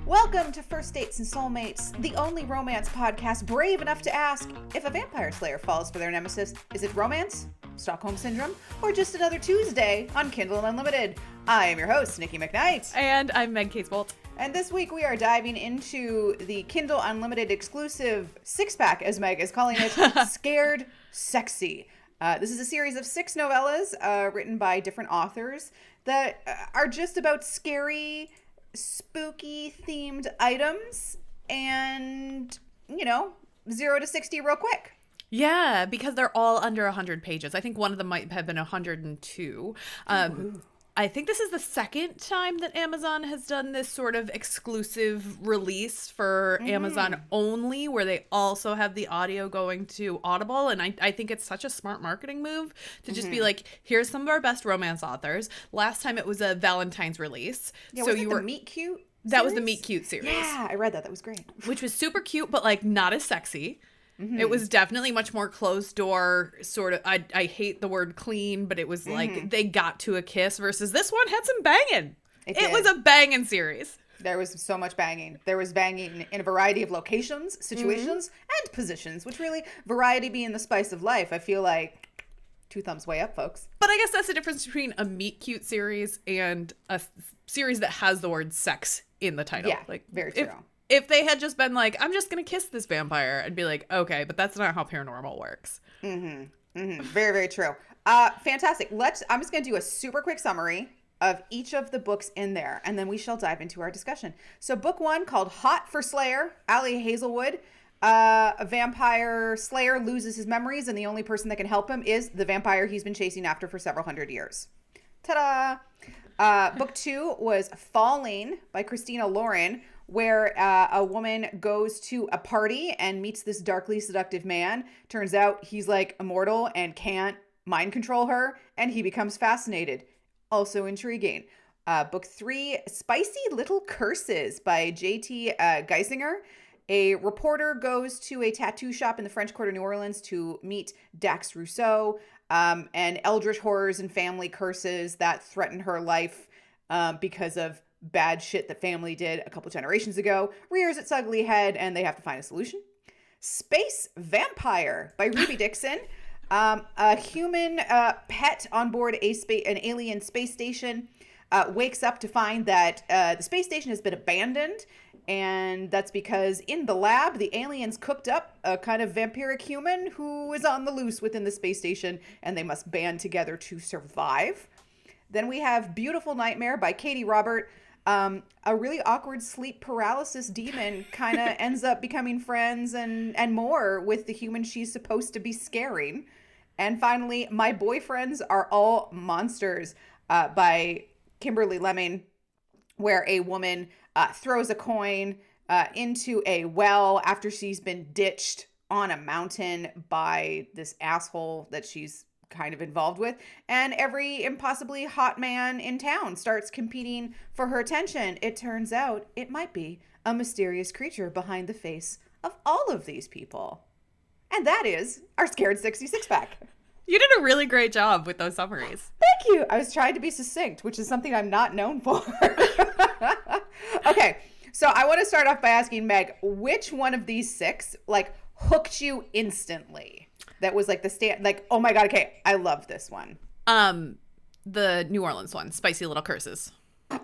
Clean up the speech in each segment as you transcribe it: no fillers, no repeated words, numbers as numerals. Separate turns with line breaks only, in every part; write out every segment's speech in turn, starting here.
Welcome to First Dates and Soulmates, the only romance podcast brave enough to ask, if a vampire slayer falls for their nemesis, is it romance, Stockholm Syndrome, or just another Tuesday on Kindle Unlimited? I am your host, Nikki McKnight.
And I'm Meg Casebolt.
And this week we are diving into the Kindle Unlimited exclusive six-pack, as Meg is calling it, Scared Sexy. This is a series of 6 novellas written by different authors that are just about scary, spooky themed items and, 0 to 60 real quick.
Yeah, because they're all under 100 pages. I think one of them might have been 102. I think this is the second time that Amazon has done this sort of exclusive release for Amazon only, where they also have the audio going to Audible. And I think it's such a smart marketing move to just be like, here's some of our best romance authors. Last time it was a Valentine's release.
Yeah, so you were Meet Cute series?
That was the Meet Cute series.
Yeah, I read that. That was great.
Which was super cute, but like not as sexy. It was definitely much more closed door, sort of. I hate the word clean, but it was like they got to a kiss versus this one had some banging. It was a banging series.
There was so much banging. There was banging in a variety of locations, situations, and positions, which really, variety being the spice of life. I feel like 2 thumbs way up, folks.
But I guess that's the difference between a Meet Cute series and a series that has the word sex in the title.
Yeah, like, very true.
If they had just been like, I'm just going to kiss this vampire, I'd be like, okay, but that's not how paranormal works.
Very, very true. Fantastic. I'm just going to do a super quick summary of each of the books in there, and then we shall dive into our discussion. So book 1, called Hot for Slayer, Hazelwood. A vampire slayer loses his memories, and the only person that can help him is the vampire he's been chasing after for several hundred years. Ta-da! Book 2 was Falling by Christina Lauren, where a woman goes to a party and meets this darkly seductive man. Turns out he's like immortal and can't mind control her, and he becomes fascinated. Also intriguing. Book 3, Spicy Little Curses by J.T. Geisinger. A reporter goes to a tattoo shop in the French Quarter, New Orleans, to meet Dax Rousseau, and eldritch horrors and family curses that threaten her life because of bad shit that family did a couple generations ago rears its ugly head, and they have to find a solution. Space Vampire by Ruby Dixon. A human pet on board an alien space station wakes up to find that the space station has been abandoned, and that's because in the lab the aliens cooked up a kind of vampiric human who is on the loose within the space station, and they must band together to survive. Then we have Beautiful Nightmare by Katie Robert. A really awkward sleep paralysis demon kind of ends up becoming friends and more with the human she's supposed to be scaring. And finally, My Boyfriends Are All Monsters by Kimberly Lemming, where a woman throws a coin into a well after she's been ditched on a mountain by this asshole that she's kind of involved with, and every impossibly hot man in town starts competing for her attention. It turns out it might be a mysterious creature behind the face of all of these people. And that is our Scared 66 pack.
You did a really great job with those summaries.
Thank you. I was trying to be succinct, which is something I'm not known for. Okay, so I want to start off by asking Meg, which one of these 6 hooked you instantly? That was like oh my God, okay, I love this one.
The New Orleans one, Spicy Little Curses.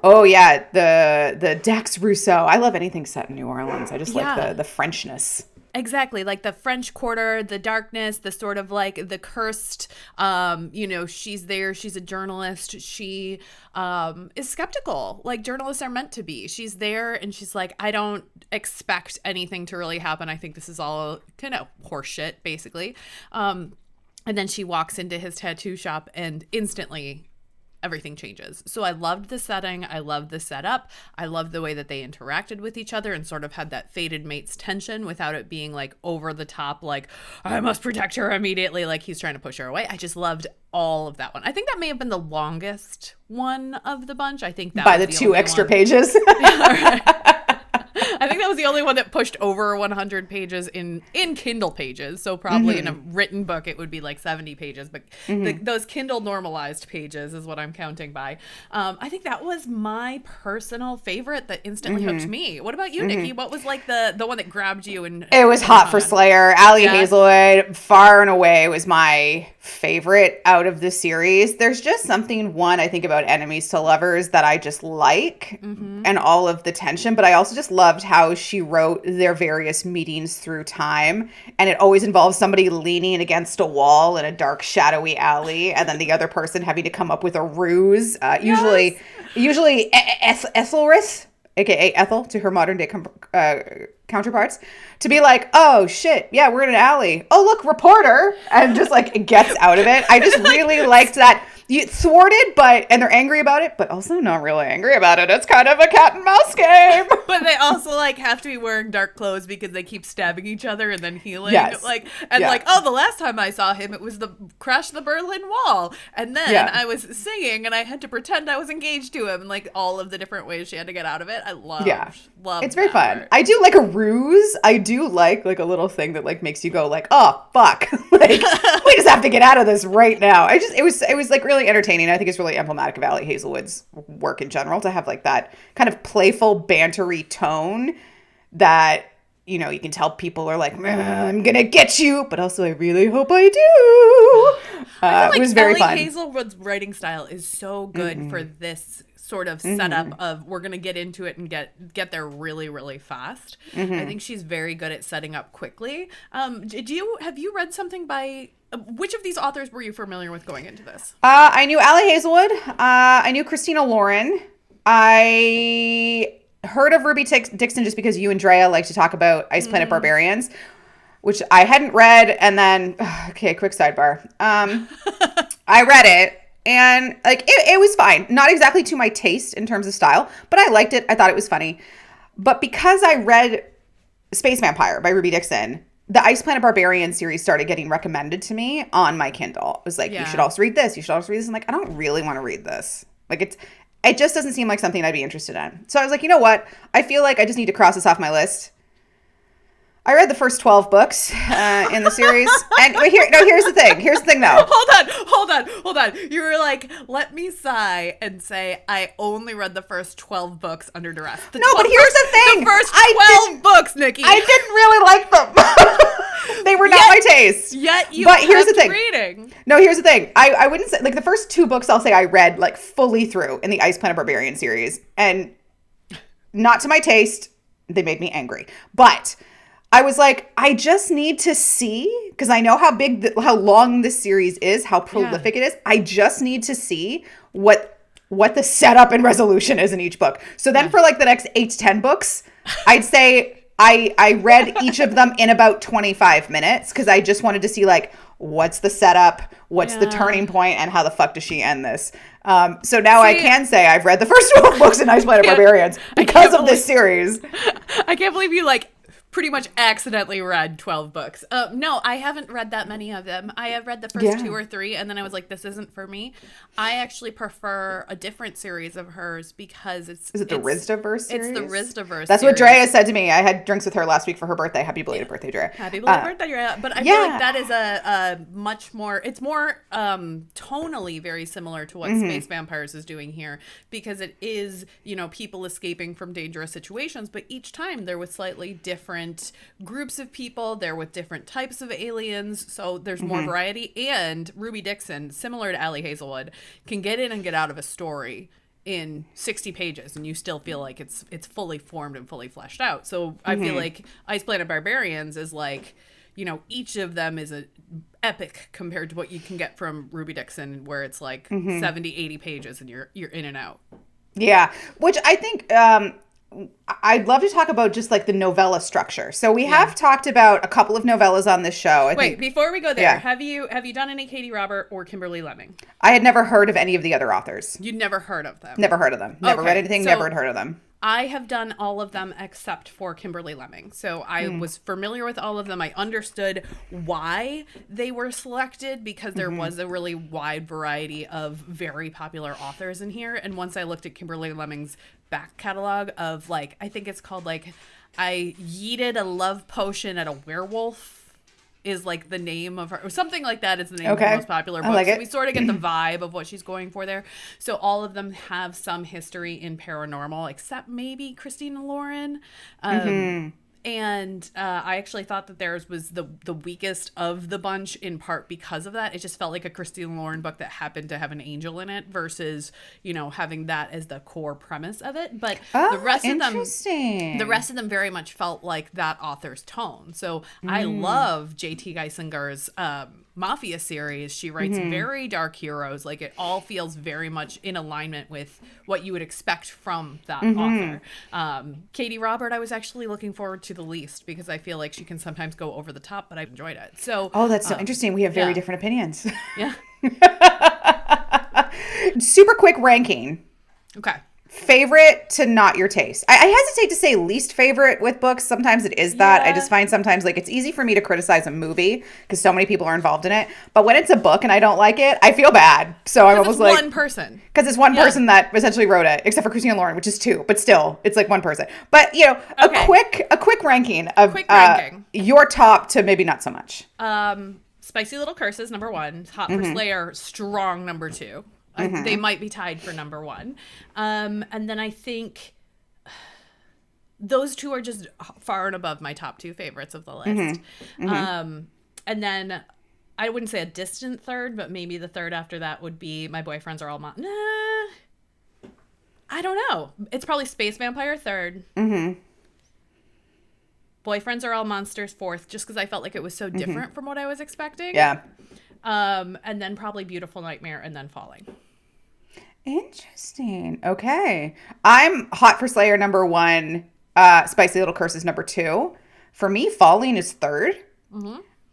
Oh yeah, the Dax Rousseau. I love anything set in New Orleans. I just like the Frenchness.
Exactly, like the French Quarter, the darkness, the sort of like the cursed, she's there, she's a journalist, she is skeptical, like journalists are meant to be. She's there and she's like, I don't expect anything to really happen. I think this is all kind of horseshit, basically. And then she walks into his tattoo shop and instantly everything changes. So I loved the setting. I loved the setup. I loved the way that they interacted with each other and sort of had that fated mates tension without it being like over the top, like I must protect her immediately, like he's trying to push her away. I just loved all of that one. I think that may have been the longest one of the bunch. I think that
by
was
the 2 extra
one.
pages.
I think that was the only one that pushed over 100 pages in Kindle pages. So probably in a written book, it would be like 70 pages. But those Kindle normalized pages is what I'm counting by. I think that was my personal favorite that instantly hooked me. What about you, Nikki? What was like the one that grabbed you? And
it was Hot for Slayer. Allie Hazelwood, far and away, was my favorite out of the series. There's just something, I think about enemies to lovers that I just like, and all of the tension, but I also just loved how she wrote their various meetings through time, and it always involves somebody leaning against a wall in a dark, shadowy alley, and then the other person having to come up with a ruse, usually Ethelris, aka Ethel, to her modern day counterparts, to be like, oh shit, yeah, we're in an alley. Oh look, reporter, and just like gets out of it. I just really liked that. Thwarted, and they're angry about it, but also not really angry about it. It's kind of a cat and mouse game.
But they also like have to be wearing dark clothes because they keep stabbing each other and then healing.
Yes.
The last time I saw him, it was the crash the Berlin Wall, and then I was singing and I had to pretend I was engaged to him, and like all of the different ways she had to get out of it. I love. It's very fun.
I do like a ruse. I do like a little thing that like makes you go like, oh fuck, like we just have to get out of this right now. It was like really entertaining. I think it's really emblematic of Allie Hazelwood's work in general to have like that kind of playful, bantery tone that, you know, you can tell people are like, I'm gonna get you, but also I really hope I do. It was very fun.
Allie Hazelwood's writing style is so good for this sort of setup of we're gonna get into it and get there really, really fast. I think she's very good at setting up quickly. Have you read something by which of these authors were you familiar with going into this?
I knew Allie Hazelwood. I knew Christina Lauren. I heard of Ruby Dixon just because you and Drea like to talk about Ice Planet Barbarians, which I hadn't read. And then, okay, quick sidebar. I read it and like it was fine. Not exactly to my taste in terms of style, but I liked it. I thought it was funny. But because I read Space Vampire by Ruby Dixon, the Ice Planet Barbarian series started getting recommended to me on my Kindle. It was like, you should also read this. You should also read this. I'm like, I don't really want to read this. Like it just doesn't seem like something I'd be interested in. So I was like, you know what? I feel like I just need to cross this off my list. I read the first 12 books in the series. And here's the thing. Here's the thing, though.
Hold on. You were like, let me sigh and say, I only read the first 12 books under duress.
But here's the thing.
The first 12 books, Nikki.
I didn't really like them. They were not my taste.
Yet you
but here's the thing.
Reading.
No, here's the thing. I wouldn't say, like, the first 2 books I'll say I read, like, fully through in the Ice Planet Barbarian series. And not to my taste. They made me angry. But I was like, I just need to see, because I know how long this series is, how prolific it is. I just need to see what the setup and resolution is in each book. So then for like the next 8 to 10 books, I'd say I read each of them in about 25 minutes because I just wanted to see like, what's the setup, what's the turning point, and how the fuck does she end this? So now I can say I've read the first 12 books in Ice Planet Barbarians because of this series.
I can't believe you like pretty much accidentally read 12 books. No, I haven't read that many of them. I have read the first 2 or 3, and then I was like, this isn't for me. I actually prefer a different series of hers because it's...
Is it the Risdaverse series?
It's the Risdaverse
That's what Drea said to me. I had drinks with her last week for her birthday. Happy belated birthday, Drea.
Happy belated birthday, Drea. But I feel like that is a much more... It's more tonally very similar to what Space Vampires is doing here because it is, you know, people escaping from dangerous situations, but each time there was slightly different groups of people. They're with different types of aliens, so there's more variety. And Ruby Dixon, similar to Allie Hazelwood, can get in and get out of a story in 60 pages, and you still feel like it's fully formed and fully fleshed out. So I feel like Ice Planet Barbarians is like, you know, each of them is a epic compared to what you can get from Ruby Dixon, where it's like 70, 80 pages and you're in and out.
Yeah, which I think I'd love to talk about just like the novella structure. So we have talked about a couple of novellas on this show.
Wait, before we go there, have you done any Katie Robert or Kimberly Lemming?
I had never heard of any of the other authors.
You'd never heard of them?
Never heard of them. Never read anything, never had heard of them.
I have done all of them except for Kimberly Lemming. So I was familiar with all of them. I understood why they were selected because there was a really wide variety of very popular authors in here. And once I looked at Kimberly Lemming's back catalog of like, I think it's called like, I yeeted a love potion at a werewolf is like the name of her, or something like that is the name of her most popular book. So we sort of get the vibe of what she's going for there. So all of them have some history in paranormal, except maybe Christina Lauren. And I actually thought that theirs was the weakest of the bunch, in part because of that. It just felt like a Christina Lauren book that happened to have an angel in it versus, you know, having that as the core premise of it. But the rest of them very much felt like that author's tone. So I love J.T. Geisinger's Mafia series. She writes very dark heroes. Like, it all feels very much in alignment with what you would expect from that author. Katie Robert, I was actually looking forward to the least because I feel like she can sometimes go over the top, but I've enjoyed it. So
that's so interesting. We have very different opinions.
Yeah.
Super quick ranking.
Okay.
Favorite to not your taste. I hesitate to say least favorite with books. Sometimes it is that. I just find sometimes like it's easy for me to criticize a movie because so many people are involved in it. But when it's a book and I don't like it, I feel bad. So I'm almost like
one person.
Because it's one person that essentially wrote it, except for Christina Lauren, which is two. But still, it's like one person. But you know, a quick ranking of your top to maybe not so much.
Spicy Little Curses, number 1. Hot for Slayer, strong number 2. They might be tied for number 1. And then I think those two are just far and above my top 2 favorites of the list. And then I wouldn't say a distant third, but maybe the third after that would be My Boyfriends Are All I don't know. It's probably Space Vampire third. Boyfriends Are All Monsters fourth, just because I felt like it was so different from what I was expecting.
Yeah.
And then probably Beautiful Nightmare and then Falling.
Interesting. Okay. I'm Hot for Slayer number 1. Spicy Little Curses number 2. For me, Falling is third.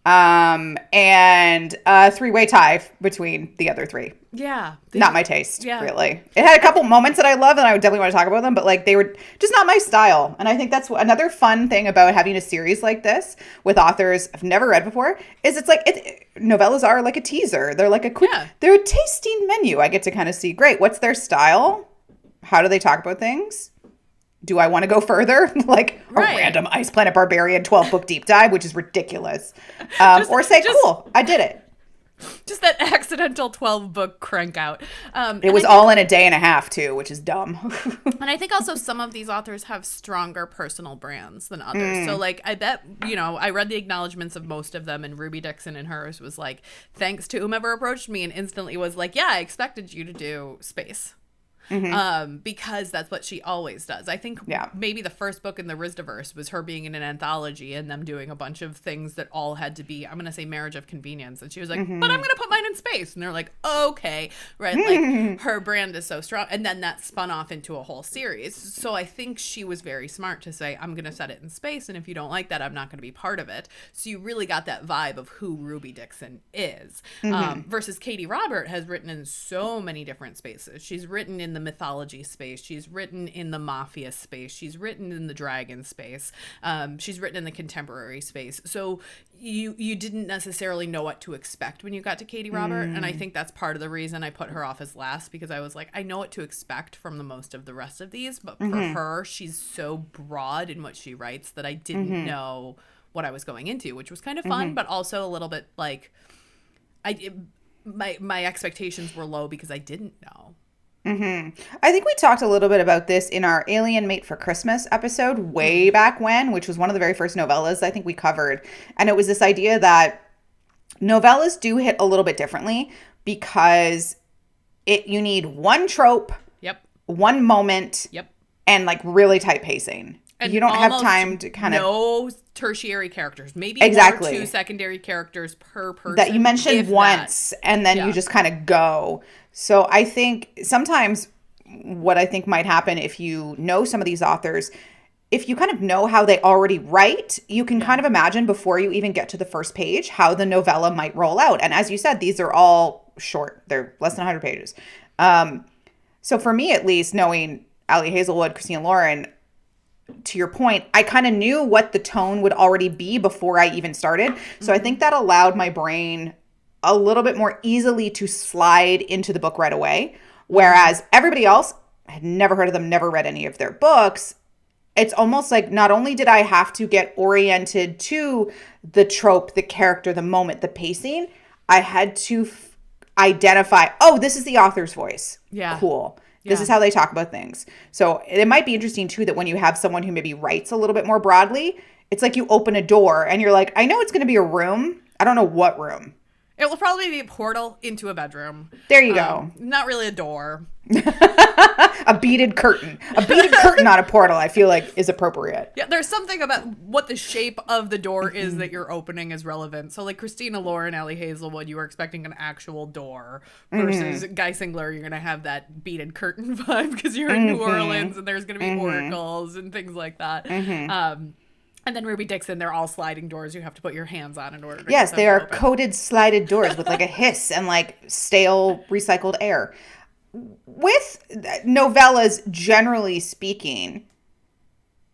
And a 3-way tie between the other 3.
Yeah.
Not my taste, really. It had a couple moments that I love, and I would definitely want to talk about them, but like they were just not my style. And I think that's another fun thing about having a series like this with authors I've never read before, is it's like novellas are like a teaser. They're like a quick, they're a tasting menu. I get to kind of see, great, what's their style? How do they talk about things? Do I want to go further? Like a random Ice Planet Barbarian 12-book deep dive, which is ridiculous. Or say, cool, I did it.
Just that accidental 12-book crank out.
It was all in a day and a half, too, which is dumb.
And I think also some of these authors have stronger personal brands than others. So, like, I bet, you know, I read the acknowledgments of most of them, and Ruby Dixon in hers was like, thanks to whomever approached me, and instantly was like, yeah, I expected you to do space. Because that's what she always does. I think maybe the first book in the Risdaverse was her being in an anthology and them doing a bunch of things that all had to be, I'm going to say marriage of convenience. And she was like, but I'm going to put mine in space. And they're like, okay, right? Like her brand is so strong. And then that spun off into a whole series. So I think she was very smart to say, I'm going to set it in space. And if you don't like that, I'm not going to be part of it. So you really got that vibe of who Ruby Dixon is. Versus Katie Robert has written in so many different spaces. She's written in the mythology space. She's written in the mafia space. She's written in the dragon space. She's written in the contemporary space. So you didn't necessarily know what to expect when you got to Katie Robert. And I think that's part of the reason I put her off as last, because I was like, I know what to expect from the most of the rest of these, but for her, she's so broad in what she writes that I didn't know what I was going into, which was kind of fun, but also a little bit like my expectations were low because I didn't know.
I think we talked a little bit about this in our Alien Mate for Christmas episode way back when, which was one of the very first novellas I think we covered. And it was this idea that novellas do hit a little bit differently because you need one trope, one moment, and like really tight pacing. And you don't have time to kind of...
No tertiary characters. Maybe one or two secondary characters per person.
That you mentioned once, and then you just kind of go. So I think sometimes what I think might happen if you know some of these authors, if you kind of know how they already write, you can kind of imagine before you even get to the first page how the novella might roll out. And as you said, these are all short. They're less than 100 pages. So for me, at least, knowing Ali Hazelwood, Christina Lauren, to your point, I kind of knew what the tone would already be before I even started. So I think that allowed my brain a little bit more easily to slide into the book right away. Whereas everybody else, I had never heard of them, never read any of their books. It's almost like not only did I have to get oriented to the trope, the character, the moment, the pacing, I had to identify, oh, this is the author's voice.
Yeah.
Cool. This is how they talk about things. So it might be interesting too that when you have someone who maybe writes a little bit more broadly, it's like you open a door and you're like, I know it's going to be a room. I don't know what room.
It will probably be a portal into a bedroom.
There you go.
Not really a door.
A beaded curtain. A beaded curtain on a portal, I feel like, is appropriate.
Yeah, there's something about what the shape of the door is that you're opening is relevant. So, like Christina Lauren, Ali Hazelwood, you were expecting an actual door versus Guy Singler, you're going to have that beaded curtain vibe because you're in New Orleans and there's going to be oracles and things like that. And then Ruby Dixon, they're all sliding doors you have to put your hands on in order to
Yes,
get them
they are
open.
coated slided doors with like a hiss and like stale recycled air. With novellas, generally speaking,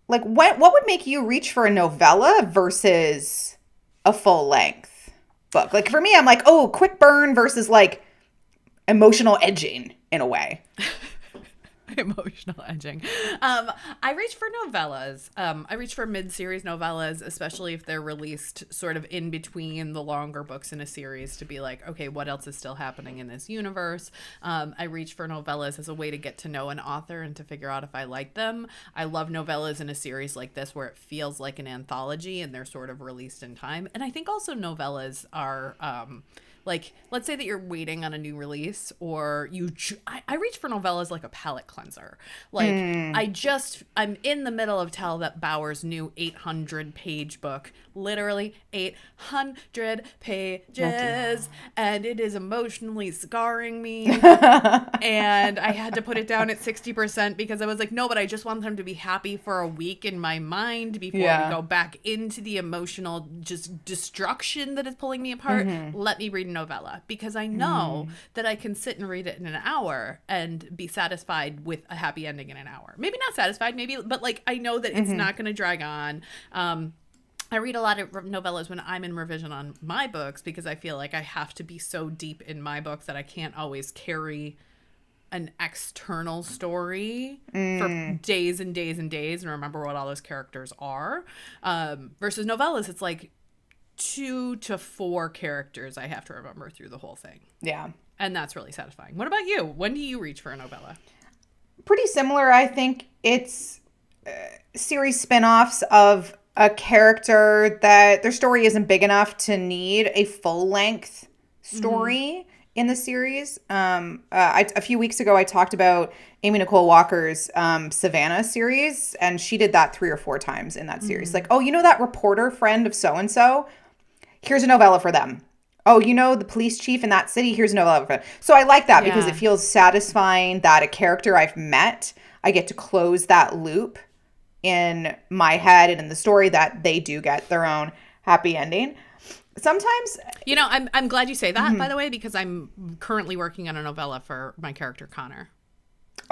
like what would make you reach for a novella versus a full length book? Like for me, I'm like, oh, quick burn versus like emotional edging in a way.
Emotional edging. I reach for novellas. I reach for mid-series novellas, especially if they're released sort of in between the longer books in a series to be like, okay, what else is still happening in this universe? I reach for novellas as a way to get to know an author and to figure out if I like them. I love novellas in a series like this where it feels like an anthology and they're sort of released in time. And I think also novellas are... like, let's say that you're waiting on a new release or I reach for novellas like a palate cleanser. Like, I'm in the middle of Talbot Bauer's new 800-page book, literally 800 pages, and it is emotionally scarring me. And I had to put it down at 60% because I was like, no, but I just want them to be happy for a week in my mind before we go back into the emotional just destruction that is pulling me apart. Let me read a novella because I know that I can sit and read it in an hour and be satisfied with a happy ending in an hour. Maybe not satisfied, but like I know that it's not going to drag on. I read a lot of novellas when I'm in revision on my books because I feel like I have to be so deep in my book that I can't always carry an external story for days and days and days and remember what all those characters are. Versus novellas, it's like 2 to 4 characters I have to remember through the whole thing.
Yeah.
And that's really satisfying. What about you? When do you reach for a novella?
Pretty similar. I think it's series spin-offs of a character that their story isn't big enough to need a full-length story in the series. A few weeks ago, I talked about Amy Nicole Walker's Savannah series, and she did that 3 or 4 times in that series. Like, oh, you know that reporter friend of so-and-so? Here's a novella for them. Oh, you know the police chief in that city? Here's a novella for them. So I like that because it feels satisfying that a character I've met, I get to close that loop in my head and in the story that they do get their own happy ending. Sometimes,
you know, I'm glad you say that, by the way, because I'm currently working on a novella for my character Connor.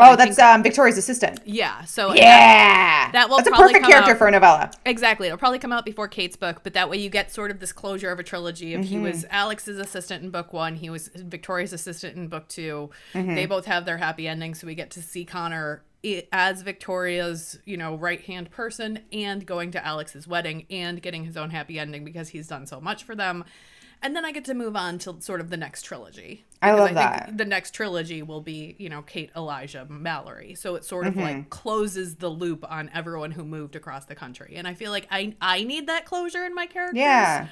Oh, that's Victoria's assistant.
Yeah. So
that will that's a perfect character for a novella.
Exactly. It'll probably come out before Kate's book, but that way you get sort of this closure of a trilogy. If he was Alex's assistant in book 1, he was Victoria's assistant in book 2. They both have their happy endings, so we get to see Connor as Victoria's, right-hand person and going to Alex's wedding and getting his own happy ending because he's done so much for them. And then I get to move on to sort of the next trilogy.
I love that.
Think the next trilogy will be, Kate, Elijah, Mallory. So it sort of like closes the loop on everyone who moved across the country. And I feel like I need that closure in my characters.
Yeah.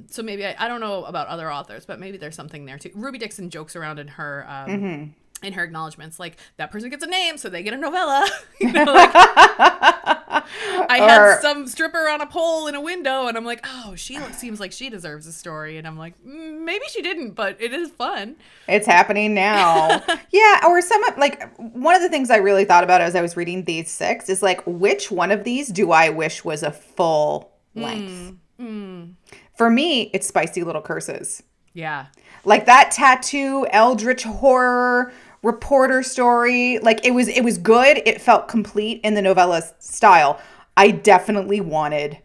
So maybe I don't know about other authors, but maybe there's something there too. Ruby Dixon jokes around in her in her acknowledgments, like, that person gets a name, so they get a novella. I had some stripper on a pole in a window, and I'm like, oh, she seems like she deserves a story. And I'm like, maybe she didn't, but it is fun.
It's happening now. Yeah, or one of the things I really thought about as I was reading these 6 is, like, which one of these do I wish was a full length? For me, it's Spicy Little Curses.
Yeah.
Like that tattoo, eldritch horror, reporter story. Like it was good. It felt complete in the novella style. I definitely wanted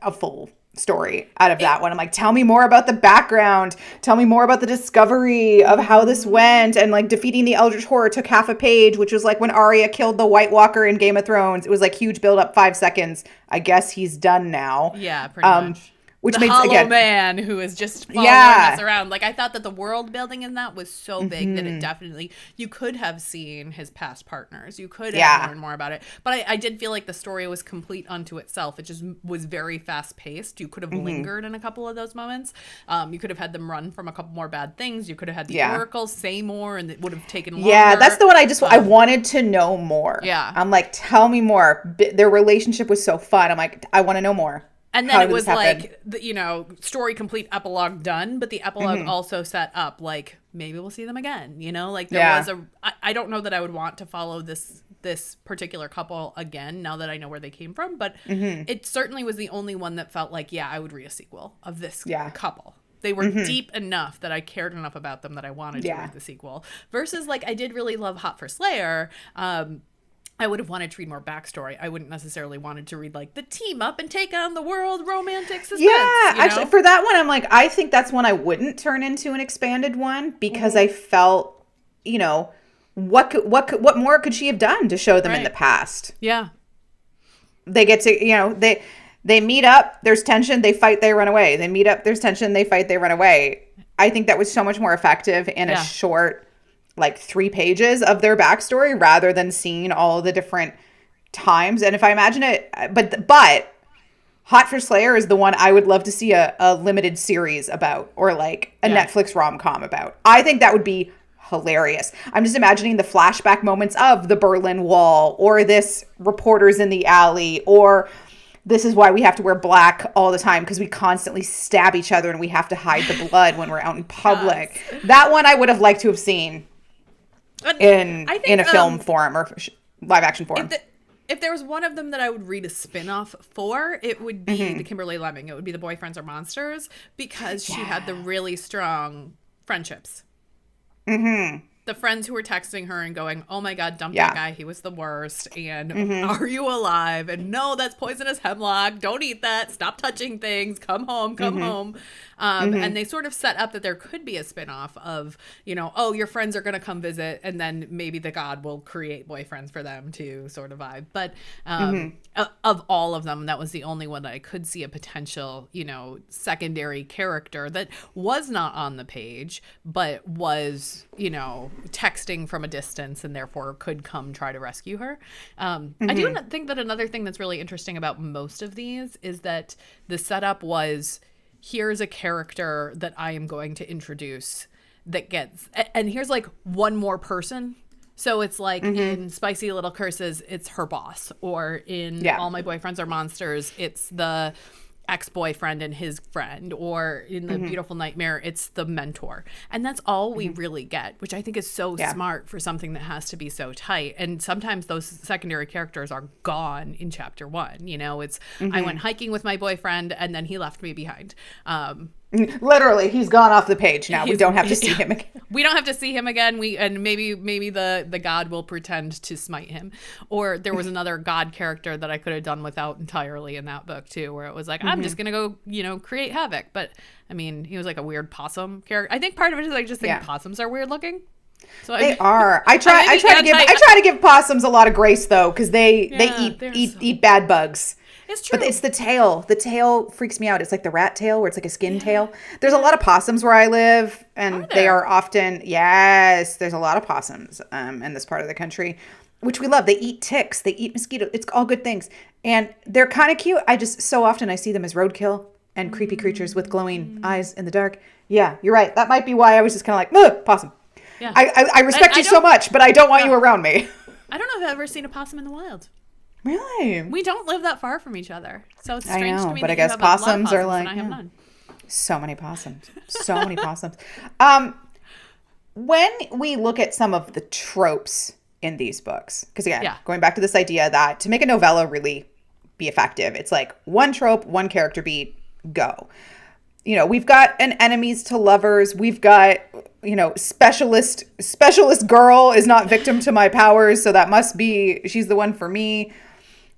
a full story out of that one. I'm like, tell me more about the background. Tell me more about the discovery of how this went. And like defeating the Eldritch Horror took half a page, which was like when Arya killed the White Walker in Game of Thrones. It was like huge build up, 5 seconds. I guess he's done now.
Yeah, pretty much.
Which
the
makes
hollow
again
man who is just following us around. Like I thought that the world building in that was so big that it definitely, you could have seen his past partners. You could have learned more about it. But I did feel like the story was complete unto itself. It just was very fast paced. You could have lingered in a couple of those moments. You could have had them run from a couple more bad things. You could have had the Oracle say more, and it would have taken longer.
Yeah, that's the one I wanted to know more.
Yeah.
I'm like, tell me more. Their relationship was so fun. I'm like, I want to know more.
And then it was like, story complete, epilogue done. But the epilogue also set up, like, maybe we'll see them again. Like there was I don't know that I would want to follow this particular couple again now that I know where they came from. But it certainly was the only one that felt like, I would read a sequel of this couple. They were deep enough that I cared enough about them that I wanted to read the sequel. Versus, like, I did really love Hot for Slayer. I would have wanted to read more backstory. I wouldn't necessarily wanted to read like the team up and take on the world romantic suspense.
Yeah, actually, for that one, I'm like, I think that's one I wouldn't turn into an expanded one because I felt, what more could she have done to show them in the past?
Yeah,
they get to, they meet up. There's tension. They fight. They run away. They meet up. There's tension. They fight. They run away. I think that was so much more effective in a short, like 3 pages of their backstory rather than seeing all the different times. And if I imagine it, but Hot for Slayer is the one I would love to see a limited series about, or like a Netflix rom-com about. I think that would be hilarious. I'm just imagining the flashback moments of the Berlin Wall, or this reporters in the alley, or this is why we have to wear black all the time because we constantly stab each other and we have to hide the blood when we're out in public. Yes. That one I would have liked to have seen in a film form or live action form.
If there was one of them that I would read a spin-off for, it would be the Kimberly Lemming. It would be the Boyfriends Are Monsters, because she had the really strong friendships. The friends who were texting her and going, oh my God, dump that guy. He was the worst. And are you alive? And no, that's poisonous hemlock. Don't eat that. Stop touching things. Come home. Come home. And they sort of set up that there could be a spinoff of, your friends are going to come visit, and then maybe the god will create boyfriends for them to sort of vibe. But of all of them, that was the only one that I could see a potential, secondary character that was not on the page, but was, texting from a distance and therefore could come try to rescue her. I do think that another thing that's really interesting about most of these is that the setup was, here's a character that I am going to introduce that gets, and here's like one more person. So it's like in Spicy Little Curses, it's her boss, or in All My Boyfriends Are Monsters, it's the ex-boyfriend and his friend, or in The Beautiful Nightmare, it's the mentor. And that's all we really get, which I think is so smart for something that has to be so tight. And sometimes those secondary characters are gone in chapter 1. It's I went hiking with my boyfriend and then he left me behind.
Literally, he's gone off the page now. We don't have to see him again.
We don't have to see him again. Maybe the god will pretend to smite him. Or there was another god character that I could have done without entirely in that book too, where it was like, I'm just gonna go, create havoc. But I mean, he was like a weird possum character. I think part of it is I just think possums are weird looking. So they
are. I try to give possums a lot of grace though, because they eat bad bugs.
It's true.
But it's the tail. The tail freaks me out. It's like the rat tail where it's like a skin tail. There's a lot of possums where I live, and they are often, there's a lot of possums in this part of the country, which we love. They eat ticks. They eat mosquitoes. It's all good things. And they're kind of cute. So often I see them as roadkill and creepy creatures with glowing eyes in the dark. Yeah, you're right. That might be why I was just kind of like, ugh, possum. Yeah. I respect you so much, but I don't want you around me.
I don't know if I've ever seen a possum in the wild.
Really?
We don't live that far from each other. So it's strange to me
but
that
I guess
you have
possums are like,
and I have none.
So many possums. So many possums. When we look at some of the tropes in these books, because again, going back to this idea that to make a novella really be effective, it's like one trope, one character beat, go. We've got an enemies to lovers. We've got specialist girl is not victim to my powers, so that must be she's the one for me.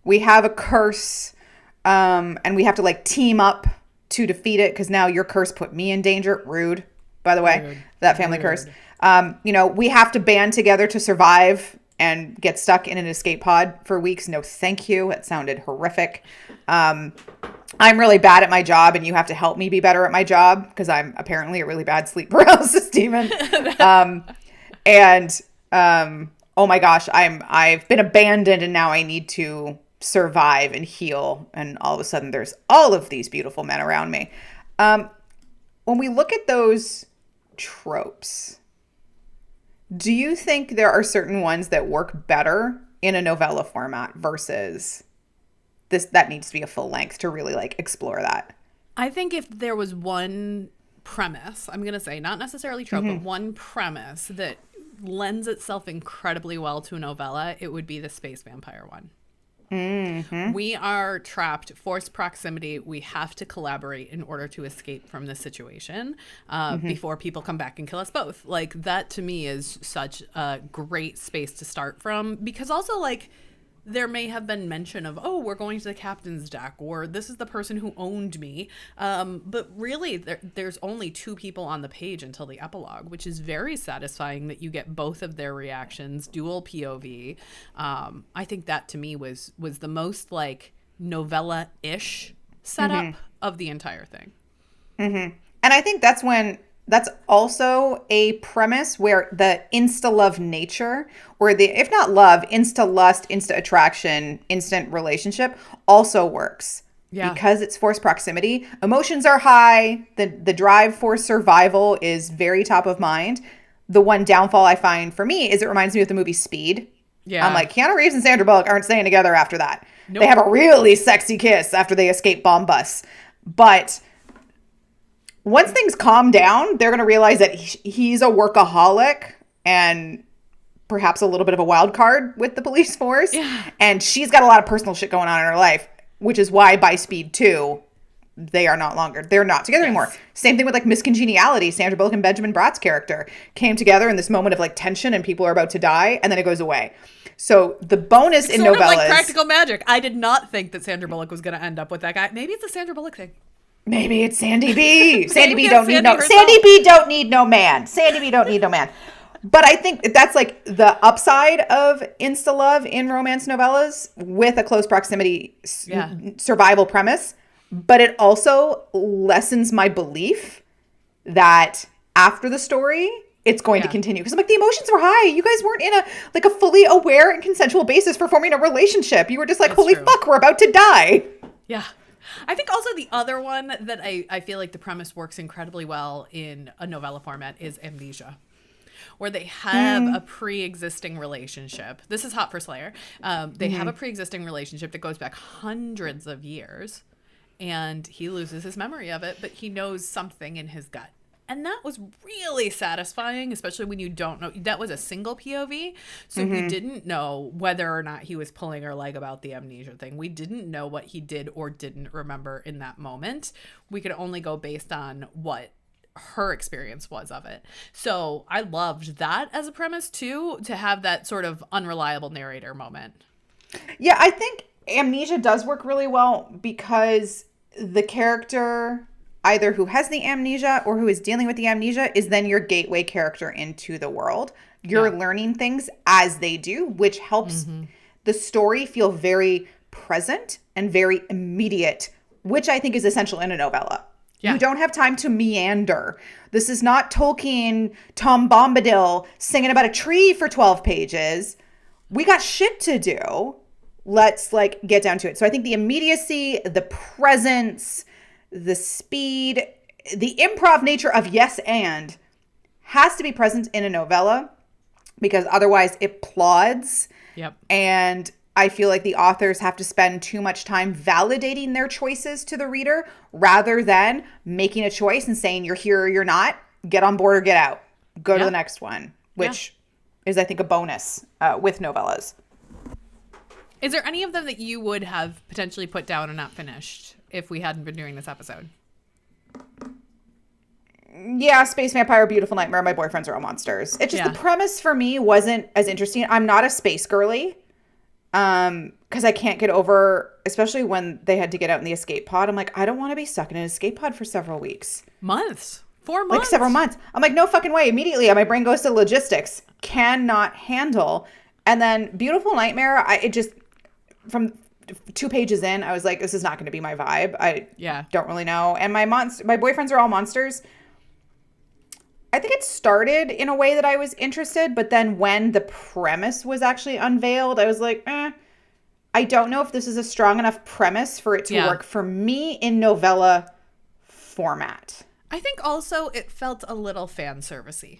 We have a curse, and we have to like team up to defeat it because now your curse put me in danger. Rude, by the way. Rude. That family curse. We have to band together to survive and get stuck in an escape pod for weeks. No, thank you. It sounded horrific. I'm really bad at my job, and you have to help me be better at my job because I'm apparently a really bad sleep paralysis demon. Oh my gosh, I've been abandoned, and now I need to survive and heal. And all of a sudden, there's all of these beautiful men around me. When we look at those tropes, do you think there are certain ones that work better in a novella format versus this that needs to be a full length to really like explore that?
I think if there was one premise, I'm going to say not necessarily trope, but one premise that lends itself incredibly well to a novella, it would be the space vampire one. Mm-hmm. We are trapped, forced proximity. We have to collaborate in order to escape from this situation before people come back and kill us both. Like that to me is such a great space to start from, because also like there may have been mention of, oh, we're going to the captain's deck, or this is the person who owned me. But really, there's only two people on the page until the epilogue, which is very satisfying that you get both of their reactions, dual POV. I think that to me was the most like novella-ish setup of the entire thing.
Mm-hmm. And I think that's also a premise where the insta-love nature, or the, if not love, insta-lust, insta-attraction, instant relationship also works. Yeah. Because it's forced proximity. Emotions are high. The drive for survival is very top of mind. The one downfall I find for me is it reminds me of the movie Speed. Yeah. I'm like, Keanu Reeves and Sandra Bullock aren't staying together after that. Nope. They have a really sexy kiss after they escape bomb bus. But once things calm down, they're going to realize that he's a workaholic and perhaps a little bit of a wild card with the police force. Yeah. And she's got a lot of personal shit going on in her life, which is why by Speed 2, they're not together anymore. Same thing with like Miss Congeniality. Sandra Bullock and Benjamin Bratt's character came together in this moment of like tension and people are about to die, and then it goes away. So the bonus in novellas, sort of like
practical magic. I did not think that Sandra Bullock was going to end up with that guy. Maybe it's a Sandra Bullock thing.
Maybe it's Sandy B. Sandy B don't need no man. Sandy B don't need no man. But I think that's like the upside of insta-love in romance novellas with a close proximity survival premise. But it also lessens my belief that after the story, it's going to continue. Because I'm like, the emotions were high. You guys weren't in a fully aware and consensual basis for forming a relationship. You were just like, that's holy true. Fuck, we're about to die.
Yeah. I think also the other one that I feel like the premise works incredibly well in a novella format is Amnesia, where they have a pre-existing relationship. This is hot for Slayer. They have a pre-existing relationship that goes back hundreds of years, and he loses his memory of it, but he knows something in his gut. And that was really satisfying, especially when you don't know. That was a single POV. So we didn't know whether or not he was pulling her leg about the amnesia thing. We didn't know what he did or didn't remember in that moment. We could only go based on what her experience was of it. So I loved that as a premise too, to have that sort of unreliable narrator moment.
Yeah, I think Amnesia does work really well because the character either who has the amnesia or who is dealing with the amnesia is then your gateway character into the world. You're learning things as they do, which helps the story feel very present and very immediate, which I think is essential in a novella. Yeah. You don't have time to meander. This is not Tolkien, Tom Bombadil singing about a tree for 12 pages. We got shit to do. Let's like get down to it. So I think the immediacy, the presence, the speed, the improv nature of yes and has to be present in a novella because otherwise it plods. Yep. And I feel like the authors have to spend too much time validating their choices to the reader rather than making a choice and saying you're here or you're not, get on board or get out, go to the next one, which is I think a bonus with novellas.
Is there any of them that you would have potentially put down and not finished if we hadn't been doing this episode?
yeah, Space Vampire, Beautiful Nightmare, My Boyfriends Are All Monsters. It's just the premise for me wasn't as interesting. I'm not a space girly. Because I can't get over, especially when they had to get out in the escape pod. I'm like, I don't want to be stuck in an escape pod for several weeks.
4 months.
Like several months. I'm like, no fucking way. Immediately, my brain goes to logistics. Cannot handle. And then Beautiful Nightmare, it just, from 2 pages in, I was like, this is not going to be my vibe. I don't really know. And my Boyfriends Are All Monsters, I think it started in a way that I was interested, but then when the premise was actually unveiled, I was like, I don't know if this is a strong enough premise for it to work for me in novella format.
I think also it felt a little fan servicey.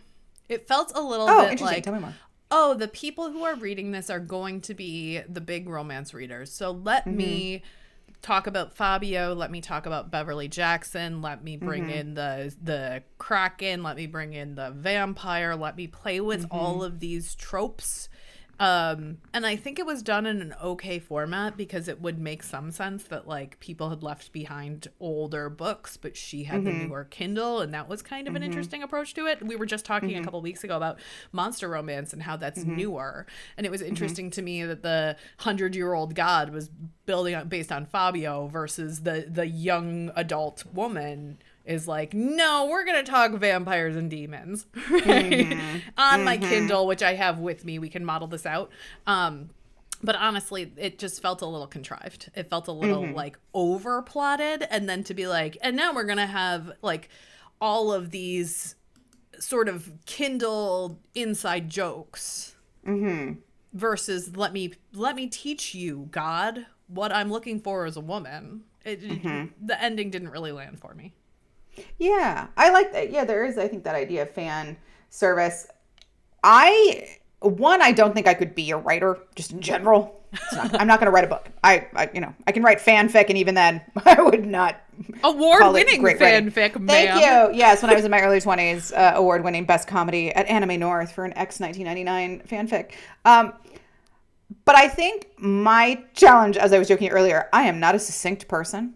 It felt a little bit like,
tell me more.
Oh, the people who are reading this are going to be the big romance readers. So let me talk about Fabio. Let me talk about Beverly Jackson. Let me bring in the Kraken. Let me bring in the vampire. Let me play with all of these tropes. And I think it was done in an okay format because it would make some sense that like people had left behind older books, but she had the newer Kindle, and that was kind of an interesting approach to it. We were just talking a couple weeks ago about monster romance and how that's newer, and it was interesting to me that the 100-year-old god was based on Fabio versus the young adult woman is like, no, we're going to talk vampires and demons on my Kindle, which I have with me. We can model this out. But honestly, it just felt a little contrived. It felt a little like over plotted. And then to be like, and now we're going to have like all of these sort of Kindle inside jokes versus let me teach you, God, what I'm looking for as a woman. The ending didn't really land for me.
Yeah, I like that. Yeah, there is, I think, that idea of fan service. I don't think I could be a writer just in general. I'm not going to write a book. I can write fanfic, and even then I would not.
Award-winning fanfic, ma'am.
Thank you. Yes, when I was in my early 20s, award-winning best comedy at Anime North for an X1999 fanfic. But I think my challenge, as I was joking earlier, I am not a succinct person.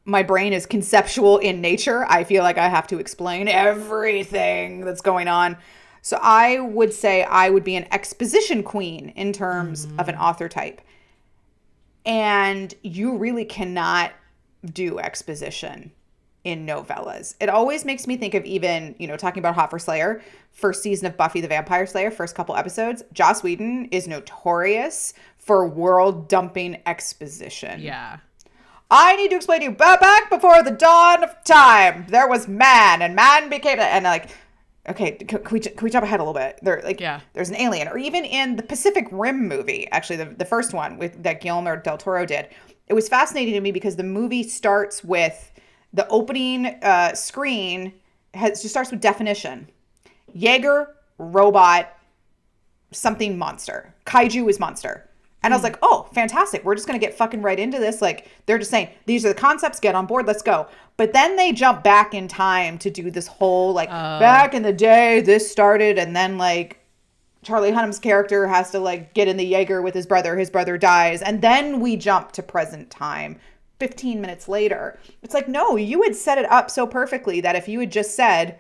My brain is conceptual in nature. I feel like I have to explain everything that's going on. So I would say I would be an exposition queen in terms of an author type. And you really cannot do exposition in novellas. It always makes me think of even, talking about Hot for Slayer, first season of Buffy the Vampire Slayer, first couple episodes, Joss Whedon is notorious for world dumping exposition.
Yeah.
I need to explain to you, back before the dawn of time, there was man, and man became, and like, okay, can we jump ahead a little bit? There's an alien, or even in the Pacific Rim movie, actually the first one that Guillermo del Toro did. It was fascinating to me because the movie starts with the opening screen just starts with definition: Jaeger, robot, something monster, kaiju is monster. And I was like, oh, fantastic. We're just going to get fucking right into this. Like, they're just saying, these are the concepts, get on board, let's go. But then they jump back in time to do this whole, like, back in the day, this started, and then, like, Charlie Hunnam's character has to, like, get in the Jaeger with his brother dies, and then we jump to present time 15 minutes later. It's like, no, you had set it up so perfectly that if you had just said,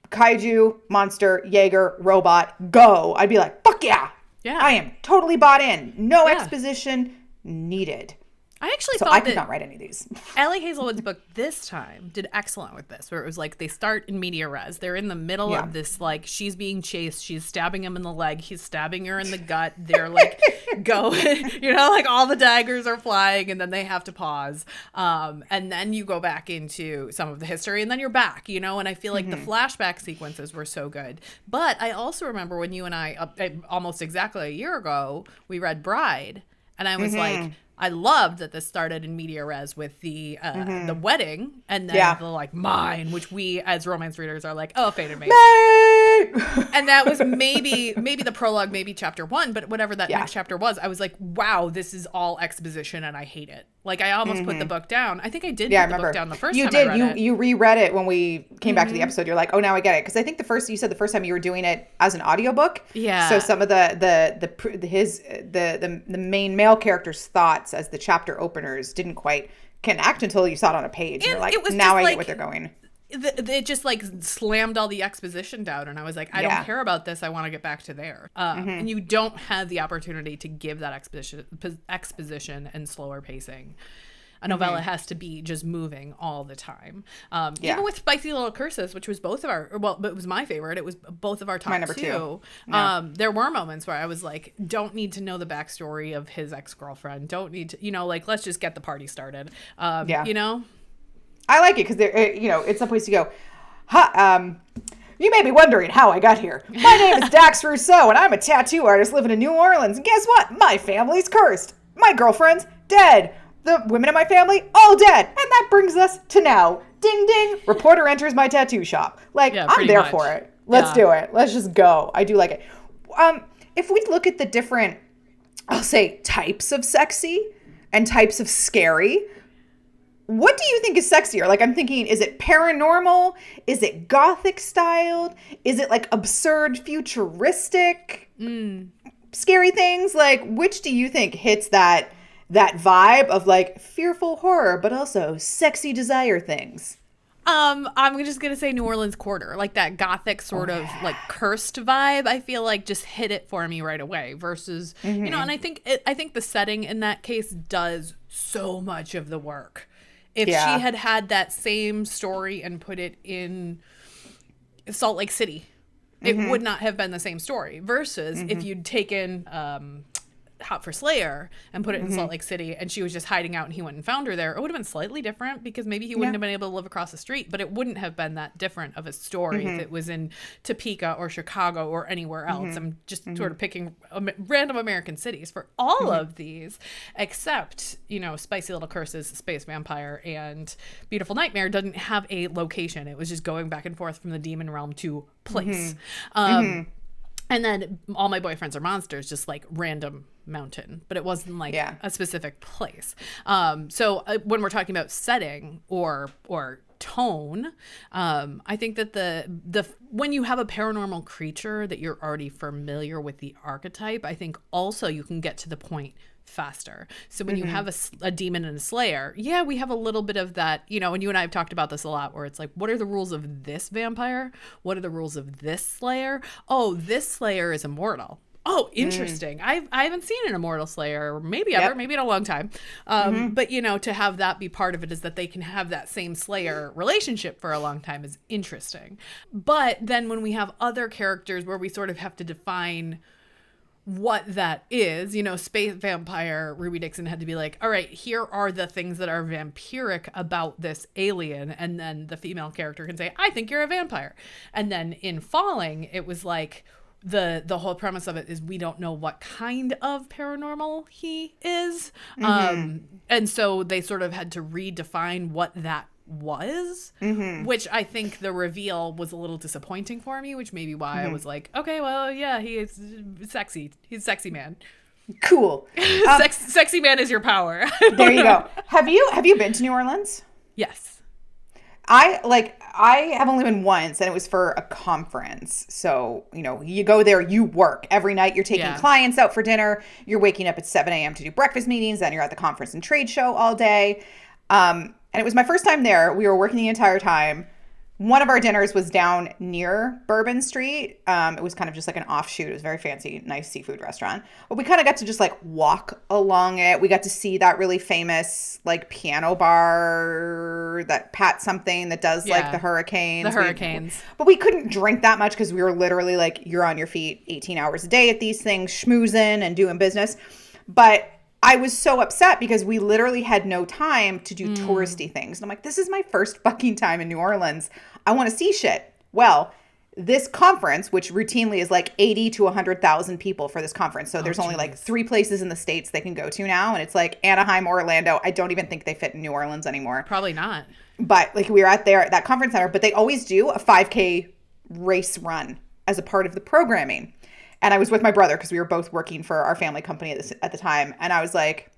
kaiju, monster, Jaeger, robot, go, I'd be like, fuck yeah.
Yeah.
I am totally bought in. No exposition needed.
I actually
thought
I
could not write any of these.
Ellie Hazelwood's book this time did excellent with this, where it was like they start in media res. They're in the middle of this, like, she's being chased. She's stabbing him in the leg. He's stabbing her in the gut. They're like going, like all the daggers are flying, and then they have to pause. And then you go back into some of the history, and then you're back, and I feel like the flashback sequences were so good. But I also remember when you and I, almost exactly a year ago, we read Bride, and I was like, I loved that this started in media res with the wedding, and then the like mine, which we as romance readers are like, oh, fated mate. And that was maybe the prologue, maybe chapter 1, but whatever that next chapter was, I was like, wow, this is all exposition, and I hate it. Like, I almost put the book down. I think I did put the book down the first time I read it.
You reread it when we came back to the episode. You're like, oh, now I get it. Because I think you said the first time you were doing it as an audiobook.
Yeah.
So some of the main male character's thoughts as the chapter openers didn't quite connect until you saw it on a page. And you're like,
it was
now
just,
I
like,
get what they're going.
It just like slammed all the exposition down, and I was like, I don't care about this. I want to get back to there. And you don't have the opportunity to give that exposition and slower pacing. A novella has to be just moving all the time. Even with Spicy Little Curses, which was both of our, well, it was my favorite. It was both of our top
my number
2.
Yeah.
There were moments where I was like, don't need to know the backstory of his ex-girlfriend. Don't need to, like, let's just get the party started. You know?
I like it because it's a place to go. You may be wondering how I got here. My name is Dax Rousseau, and I'm a tattoo artist living in New Orleans. And guess what? My family's cursed. My girlfriend's dead. The women in my family, all dead. And that brings us to now. Ding, ding. Reporter enters my tattoo shop. Like, I'm there for it. Let's do it. Let's just go. I do like it. If we look at the different, I'll say, types of sexy and types of scary, what do you think is sexier? Like, I'm thinking, is it paranormal? Is it gothic styled? Is it like absurd, futuristic, scary things? Like, which do you think hits that vibe of like fearful horror, but also sexy desire things?
I'm just gonna say New Orleans Quarter, like that gothic sort of like cursed vibe. I feel like just hit it for me right away. Versus, and I think the setting in that case does so much of the work. If she had that same story and put it in Salt Lake City, it would not have been the same story. Versus if you'd taken Hot for Slayer and put it in Salt Lake City and she was just hiding out and he went and found her there, it would have been slightly different because maybe he wouldn't have been able to live across the street, but it wouldn't have been that different of a story if it was in Topeka or Chicago or anywhere else. I'm just sort of picking random American cities for all of these, except, Spicy Little Curses, Space Vampire, and Beautiful Nightmare didn't have a location. It was just going back and forth from the demon realm to place. And then All My Boyfriends Are Monsters, just like random mountain, but it wasn't like a specific place. So when we're talking about setting or tone, I think that the when you have a paranormal creature that you're already familiar with the archetype, I think also you can get to the point faster. So when you have a demon and a slayer, we have a little bit of that, and you and I have talked about this a lot, where it's like, what are the rules of this vampire? What are the rules of this slayer? Oh, this slayer is immortal. Oh, interesting. I haven't seen an immortal slayer, maybe ever, maybe in a long time. But, to have that be part of it is that they can have that same slayer relationship for a long time is interesting. But then when we have other characters where we sort of have to define what that is, Space Vampire, Ruby Dixon had to be like, all right, here are the things that are vampiric about this alien. And then the female character can say, I think you're a vampire. And then in Falling, it was like, the whole premise of it is we don't know what kind of paranormal he is. And so they sort of had to redefine what that was, which I think the reveal was a little disappointing for me, which may be why I was like, okay, well, he is sexy. He's a sexy man.
Cool.
Sexy man is your power.
There you go. Have you been to New Orleans?
Yes.
I have only been once, and it was for a conference. So, you go there, you work every night. You're taking clients out for dinner. You're waking up at 7 a.m. to do breakfast meetings. Then you're at the conference and trade show all day. And it was my first time there. We were working the entire time. One of our dinners was down near Bourbon Street. It was kind of just like an offshoot. It was a very fancy, nice seafood restaurant. But we kind of got to just like walk along it. We got to see that really famous like piano bar, that Pat something that does like the Hurricanes. But we couldn't drink that much because we were literally like, you're on your feet 18 hours a day at these things, schmoozing and doing business. But I was so upset because we literally had no time to do touristy things. And I'm like, this is my first fucking time in New Orleans. I want to see shit. Well, this conference, which routinely is like 80 to 100,000 people for this conference. So there's only like 3 places in the States they can go to now. And it's like Anaheim, Orlando. I don't even think they fit in New Orleans anymore.
Probably not.
But like we were at that conference center, but they always do a 5K race run as a part of the programming. And I was with my brother because we were both working for our family company at the time. And I was like,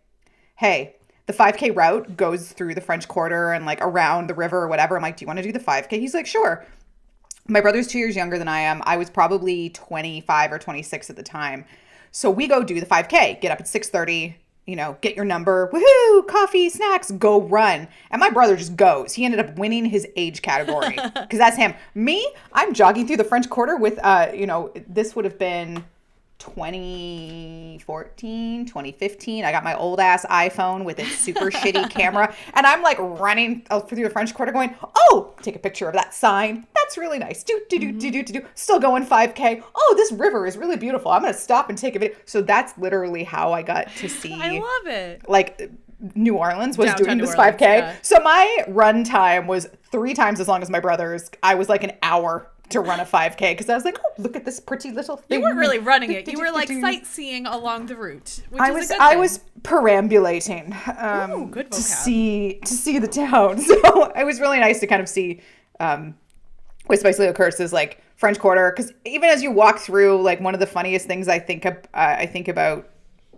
hey, the 5K route goes through the French Quarter and like around the river or whatever. I'm like, do you want to do the 5K? He's like, sure. My brother's 2 years younger than I am. I was probably 25 or 26 at the time. So we go do the 5K, get up at 6:30, get your number, woohoo, coffee, snacks, go run. And my brother just goes. He ended up winning his age category because that's him. Me, I'm jogging through the French Quarter with, this would have been 2014, 2015. I got my old ass iPhone with its super shitty camera, and I'm like running through the French Quarter going, oh, take a picture of that sign. That's really nice. Still going 5K. Oh, this river is really beautiful. I'm going to stop and take a video. So that's literally how I got to see.
I love it.
Like New Orleans was
Downtown
doing
New
this
Orleans,
5K.
yeah.
So my run time was 3 times as long as my brother's. I was like an hour to run a 5K because I was like, oh, look at this pretty little thing.
You weren't really running it. You were like sightseeing along the route, which
I
is
was
a good thing.
I was perambulating
Ooh, good
to
vocab.
see the town. So it was really nice to kind of see what Spicely Curse is like French Quarter, because even as you walk through, like one of the funniest things I think about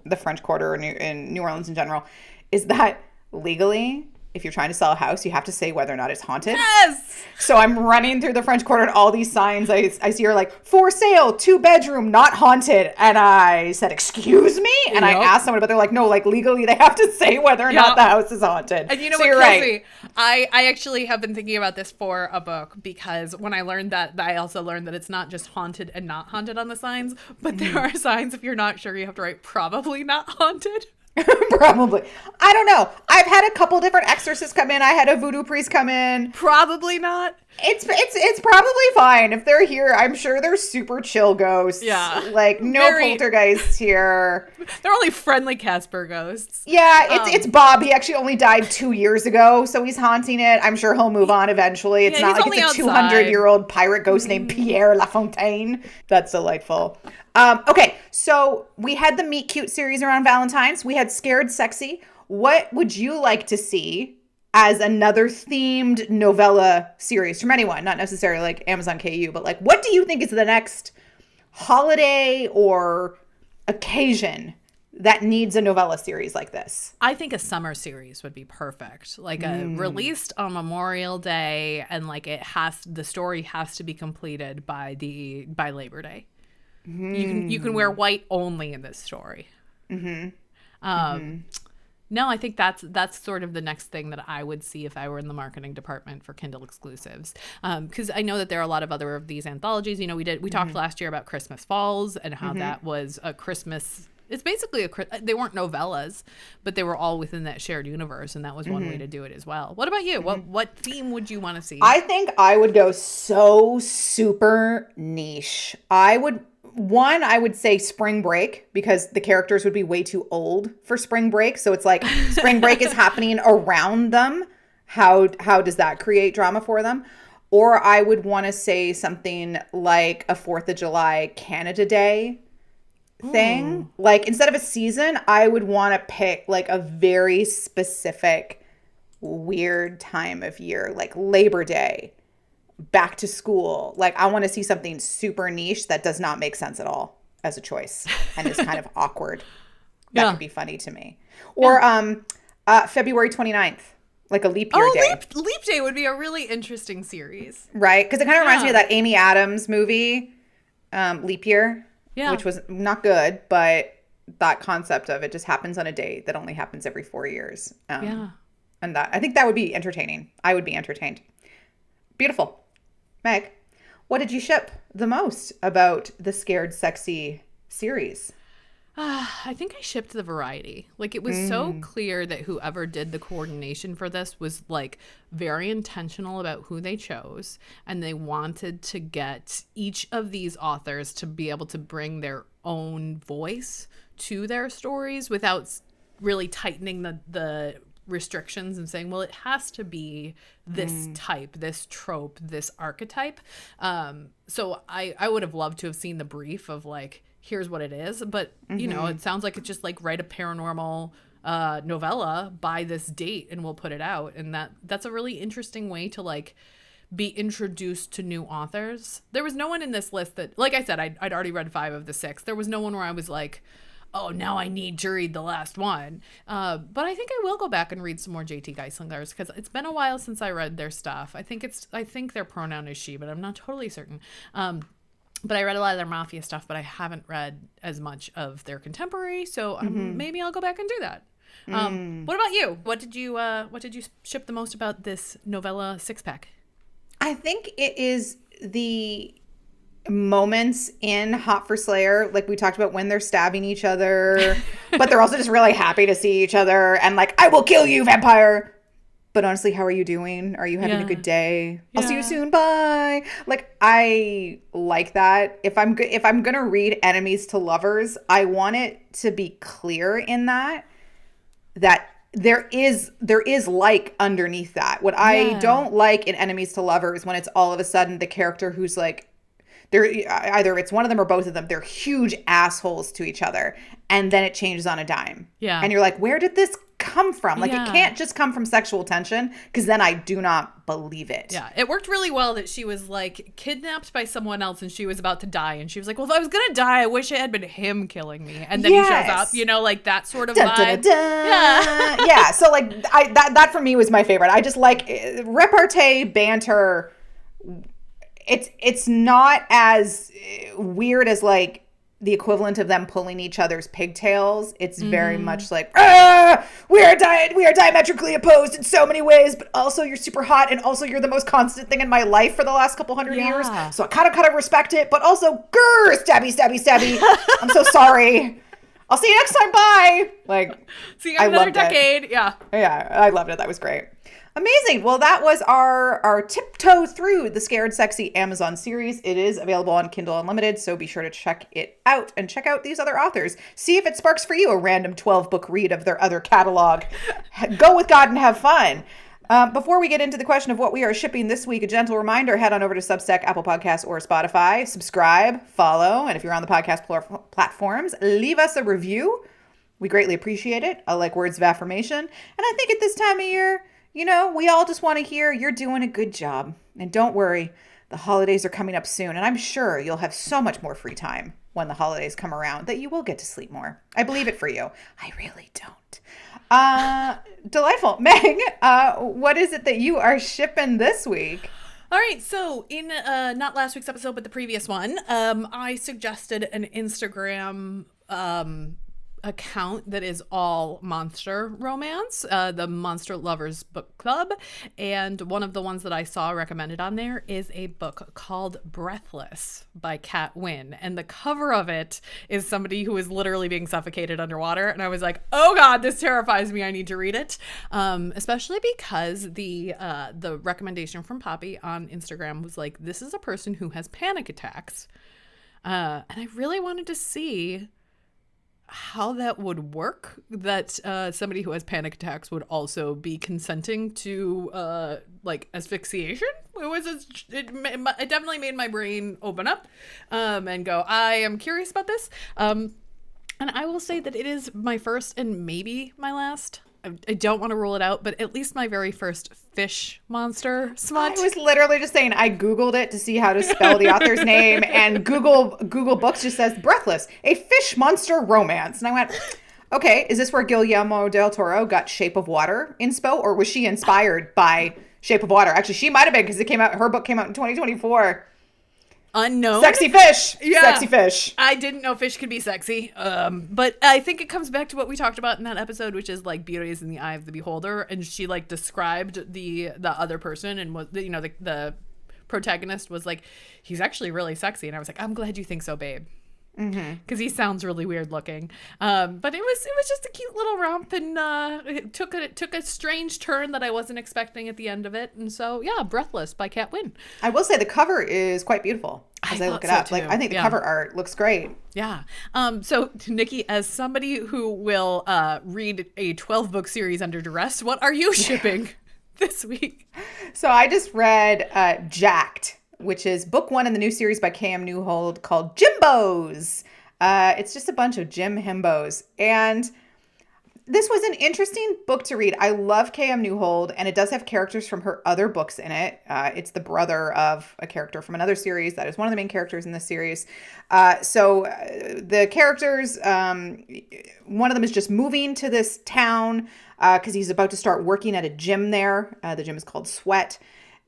the French Quarter in New Orleans in general is that legally, if you're trying to sell a house, you have to say whether or not it's haunted.
Yes.
So I'm running through the French Quarter and all these signs I see are like, for sale, 2-bedroom, not haunted. And I said, excuse me? And I asked someone, but they're like, no, like legally they have to say whether or not the house is haunted.
And you know
so
what,
you're
Kelsey?
right.
I actually have been thinking about this for a book, because when I learned that, I also learned that it's not just haunted and not haunted on the signs, but there are signs if you're not sure, you have to write probably not haunted.
Probably. I don't know. I've had a couple different exorcists come in. I had a voodoo priest come in.
Probably not.
It's probably fine. If they're here, I'm sure they're super chill ghosts.
Yeah.
Like no poltergeists here.
They're only friendly Casper ghosts.
Yeah, it's Bob. He actually only died 2 years ago, so he's haunting it. I'm sure he'll move on eventually. It's not like it's a 200-year-old pirate ghost named Pierre Lafontaine. That's delightful. Okay, so we had the Meet Cute series around Valentine's. We had Scared Sexy. What would you like to see as another themed novella series from anyone? Not necessarily like Amazon KU, but like, what do you think is the next holiday or occasion that needs a novella series like this?
I think a summer series would be perfect. Like released on Memorial Day, and like the story has to be completed by Labor Day. You can wear white only in this story. No, I think that's sort of the next thing that I would see if I were in the marketing department for Kindle Exclusives. Because I know that there are a lot of other of these anthologies. You know, we talked last year about Christmas Falls and how that was a Christmas. It's basically they weren't novellas, but they were all within that shared universe, and that was one way to do it as well. What about you? What theme would you want to see?
I think I would go so super niche. I would say Spring Break, because the characters would be way too old for Spring Break. So it's like Spring Break is happening around them. How does that create drama for them? Or I would want to say something like a 4th of July Canada Day thing. Like instead of a season, I would want to pick like a very specific weird time of year, like Labor Day, back to school. Like I want to see something super niche that does not make sense at all as a choice and is kind of awkward. That could be funny to me. Or February 29th, like a leap year day.
Leap Day would be a really interesting series.
Right? Because it kind of reminds me of that Amy Adams movie, Leap Year, which was not good, but that concept of it just happens on a day that only happens every 4 years. And that I think that would be entertaining. I would be entertained. Beautiful. Meg, what did you ship the most about the Scared Sexy series?
I think I shipped the variety. Like it was so clear that whoever did the coordination for this was like very intentional about who they chose, and they wanted to get each of these authors to be able to bring their own voice to their stories without really tightening the restrictions and saying, well, it has to be this type, this trope, this archetype. So I would have loved to have seen the brief of like, here's what it is, but you know, it sounds like it's just like write a paranormal novella by this date and we'll put it out. And that's a really interesting way to like be introduced to new authors. There was no one in this list that, like I said, I'd already read 5 of the 6. There was no one where I was like, oh, now I need to read the last one. But I think I will go back and read some more JT Geislinger's, because it's been a while since I read their stuff. I think their pronoun is she, but I'm not totally certain. But I read a lot of their mafia stuff, but I haven't read as much of their contemporary. So maybe I'll go back and do that. What about you? What did you ship the most about this novella 6-pack?
I think it is the moments in Hot for Slayer, like we talked about, when they're stabbing each other, but they're also just really happy to see each other and like, I will kill you, vampire. But honestly, how are you doing? Are you having a good day? I'll see you soon. Bye. Like, I like that. If I'm gonna read enemies to lovers, I want it to be clear in that there is like underneath that. What I don't like in enemies to lovers when it's all of a sudden the character who's like, they're either it's one of them or both of them, they're huge assholes to each other, and then it changes on a dime. Yeah. And you're like, where did this come from? Like, it can't just come from sexual tension, because then I do not believe it.
Yeah, it worked really well that she was like kidnapped by someone else and she was about to die, and she was like, well, if I was gonna die, I wish it had been him killing me. And then he shows up, you know, like that sort of vibe.
Yeah. Yeah, so like that for me was my favorite. I just like repartee banter. It's not as weird as like the equivalent of them pulling each other's pigtails. It's very much like, we are diametrically opposed in so many ways, but also you're super hot, and also you're the most constant thing in my life for the last couple hundred years. So I kind of respect it, but also, stabby, stabby, stabby. I'm so sorry. I'll see you next time. Bye. Like,
see you in another decade. It.
Yeah, I loved it. That was great. Amazing. Well, that was our tiptoe through the Scared Sexy Amazon series. It is available on Kindle Unlimited, so be sure to check it out and check out these other authors. See if it sparks for you a random 12-book read of their other catalog. Go with God and have fun. Before we get into the question of what we are shipping this week, a gentle reminder, head on over to Substack, Apple Podcasts, or Spotify. Subscribe, follow, and if you're on the podcast platforms, leave us a review. We greatly appreciate it. I like words of affirmation. And I think at this time of year, you know, we all just want to hear you're doing a good job. And don't worry, the holidays are coming up soon. And I'm sure you'll have so much more free time when the holidays come around that you will get to sleep more. I believe it for you. I really don't. Delightful. Meg, what is it that you are shipping this week?
All right, so in not last week's episode, but the previous one, I suggested an Instagram account that is all monster romance, the Monster Lovers Book Club, and one of the ones that I saw recommended on there is a book called Breathless by Cat Wynn, and the cover of it is somebody who is literally being suffocated underwater, and I was like, oh god, this terrifies me, I need to read it, especially because the recommendation from Poppy on Instagram was like, this is a person who has panic attacks, and I really wanted to see how that would work, that somebody who has panic attacks would also be consenting to like asphyxiation. It definitely made my brain open up and go, I am curious about this, and I will say that it is my first and maybe my last. I don't want to rule it out, but at least my very first fish monster smut.
I was literally just saying, I Googled it to see how to spell the author's name, and Google Books just says Breathless, a fish monster romance. And I went, okay, is this where Guillermo del Toro got Shape of Water inspo, or was she inspired by Shape of Water? Actually, she might have been, because her book came out in 2024.
Unknown.
Sexy fish. Yeah. Sexy fish.
I didn't know fish could be sexy. But I think it comes back to what we talked about in that episode, which is like beauty is in the eye of the beholder. And she like described the other person, and was, you know, the protagonist was like, he's actually really sexy. And I was like, I'm glad you think so, babe. Because he sounds really weird looking, but it was just a cute little romp, and it took a strange turn that I wasn't expecting at the end of it. And so yeah, Breathless by Cat Wynn.
I will say the cover is quite beautiful as I look it up. Like, I think the cover art looks great.
Yeah. So Nikki, as somebody who will read a 12-book series under duress, what are you shipping this week?
So I just read Jacked, which is book 1 in the new series by KM Neuhold called Jimbos. It's just a bunch of Jim Himbos. And this was an interesting book to read. I love KM Neuhold, and it does have characters from her other books in it. It's the brother of a character from another series that is one of the main characters in this series. So the characters, one of them is just moving to this town because he's about to start working at a gym there. The gym is called Sweat.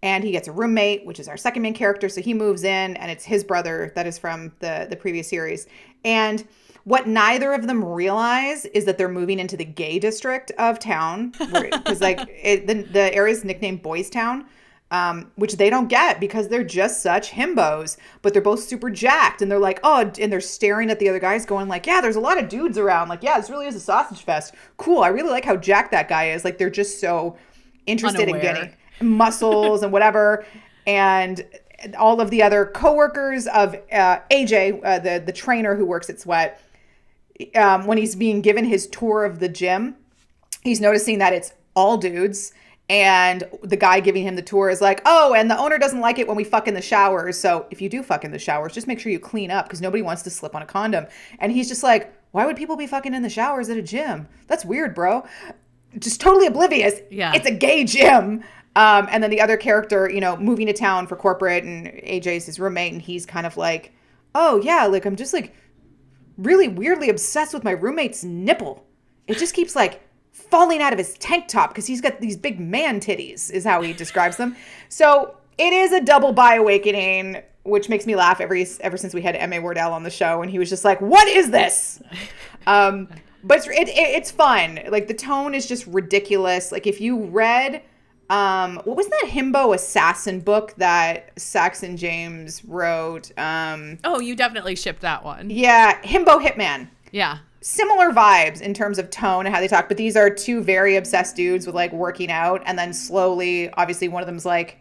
and he gets a roommate, which is our second main character. So he moves in, and it's his brother that is from the previous series. And what neither of them realize is that they're moving into the gay district of town, because like the area is nicknamed Boys Town, which they don't get because they're just such himbos. But they're both super jacked, and they're like, oh, and they're staring at the other guys, going like, yeah, there's a lot of dudes around. Like, yeah, this really is a sausage fest. Cool. I really like how jacked that guy is. Like, they're just so interested in getting muscles and whatever. And all of the other coworkers of AJ, the trainer who works at Sweat, when he's being given his tour of the gym, he's noticing that it's all dudes. And the guy giving him the tour is like, oh, and the owner doesn't like it when we fuck in the showers. So if you do fuck in the showers, just make sure you clean up, because nobody wants to slip on a condom. And he's just like, why would people be fucking in the showers at a gym? That's weird, bro. Just totally oblivious. Yeah. It's a gay gym. And then the other character, moving to town for corporate, and AJ's his roommate, and he's kind of like, oh yeah, like I'm just like really weirdly obsessed with my roommate's nipple. It just keeps like falling out of his tank top because he's got these big man titties, is how he describes them. So it is a double bi awakening, which makes me laugh ever since we had Emmy Wardell on the show, and he was just like, what is this? But it's fun. Like, the tone is just ridiculous. Like, if you read, what was that Himbo assassin book that Saxon James wrote?
Oh, you definitely shipped that one.
Yeah, Himbo Hitman.
Yeah.
Similar vibes in terms of tone and how they talk, but these are two very obsessed dudes with like working out, and then slowly, obviously one of them's like,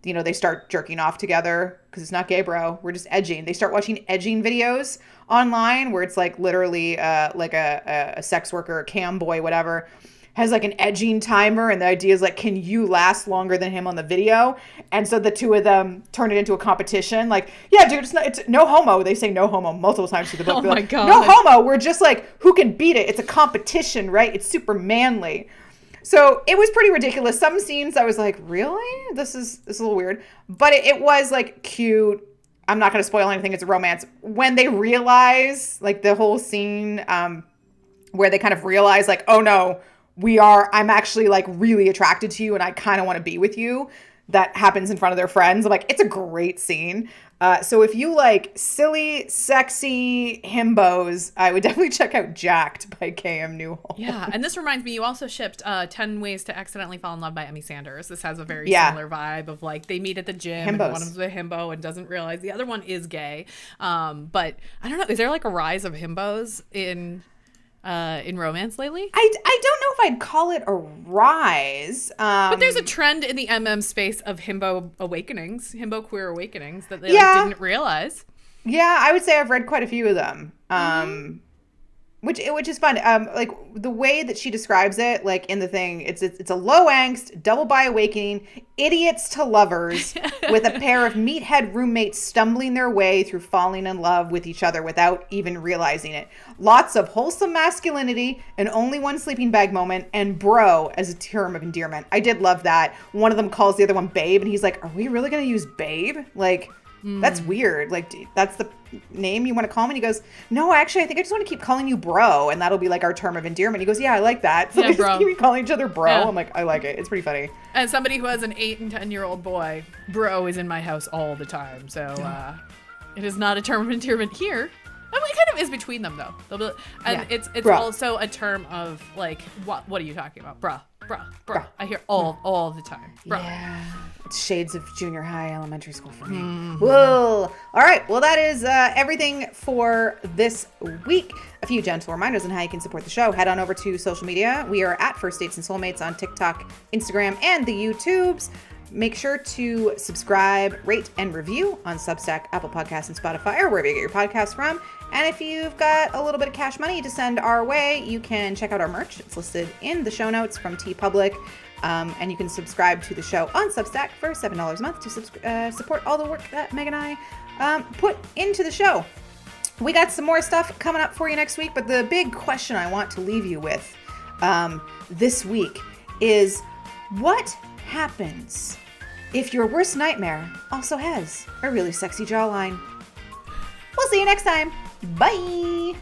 they start jerking off together because it's not gay, bro. We're just edging. They start watching edging videos online where it's like literally like a sex worker, a cam boy, whatever, has like an edging timer, and the idea is like, can you last longer than him on the video? And so the two of them turn it into a competition. Like, yeah, dude, it's no homo. They say no homo multiple times through the book.
Oh my God.
No homo. We're just like, who can beat it? It's a competition, right? It's super manly. So it was pretty ridiculous. Some scenes I was like, really? This is a little weird. But it was like cute. I'm not going to spoil anything. It's a romance. When they realize, like the whole scene where they kind of realize like, oh no, I'm actually like really attracted to you and I kind of want to be with you. That happens in front of their friends. I'm like, it's a great scene. So if you like silly, sexy himbos, I would definitely check out Jacked by KM Neuhold.
Yeah, and this reminds me, you also shipped 10 Ways to Accidentally Fall in Love by Emmy Sanders. This has a very similar vibe of like they meet at the gym and one of them's a himbo and doesn't realize the other one is gay. But I don't know, is there like a rise of himbos in romance lately?
I don't know if I'd call it a rise.
But there's a trend in the MM space of himbo awakenings, himbo queer awakenings that they like, didn't realize.
Yeah, I would say I've read quite a few of them. Which is fun. Like the way that she describes it, like in the thing, it's a low angst, double bi awakening, idiots to lovers with a pair of meathead roommates stumbling their way through falling in love with each other without even realizing it. Lots of wholesome masculinity, an only one sleeping bag moment, and bro as a term of endearment. I did love that. One of them calls the other one babe, and he's like, are we really going to use babe? Like, that's weird. Like, that's the name you want to call him? And he goes, no, actually, I think I just want to keep calling you bro, and that'll be like our term of endearment. He goes, yeah, I like that. So they just keep calling each other bro. Yeah. I'm like, I like it. It's pretty funny.
As somebody who has an 8 and 10-year-old boy, bro is in my house all the time. So it is not a term of endearment here. I mean, it kind of is between them, though. It's also a term of like, what are you talking about? Bruh. I hear all the time. Bruh.
Yeah. It's shades of junior high, elementary school for me. Whoa. All right. Well, that is everything for this week. A few gentle reminders on how you can support the show. Head on over to social media. We are at First Dates and Soulmates on TikTok, Instagram, and the YouTubes. Make sure to subscribe, rate, and review on Substack, Apple Podcasts, and Spotify, or wherever you get your podcasts from. And if you've got a little bit of cash money to send our way, you can check out our merch. It's listed in the show notes from TeePublic. And you can subscribe to the show on Substack for $7 a month to support all the work that Meg and I put into the show. We got some more stuff coming up for you next week, but the big question I want to leave you with this week is, what happens if your worst nightmare also has a really sexy jawline? We'll see you next time. Bye!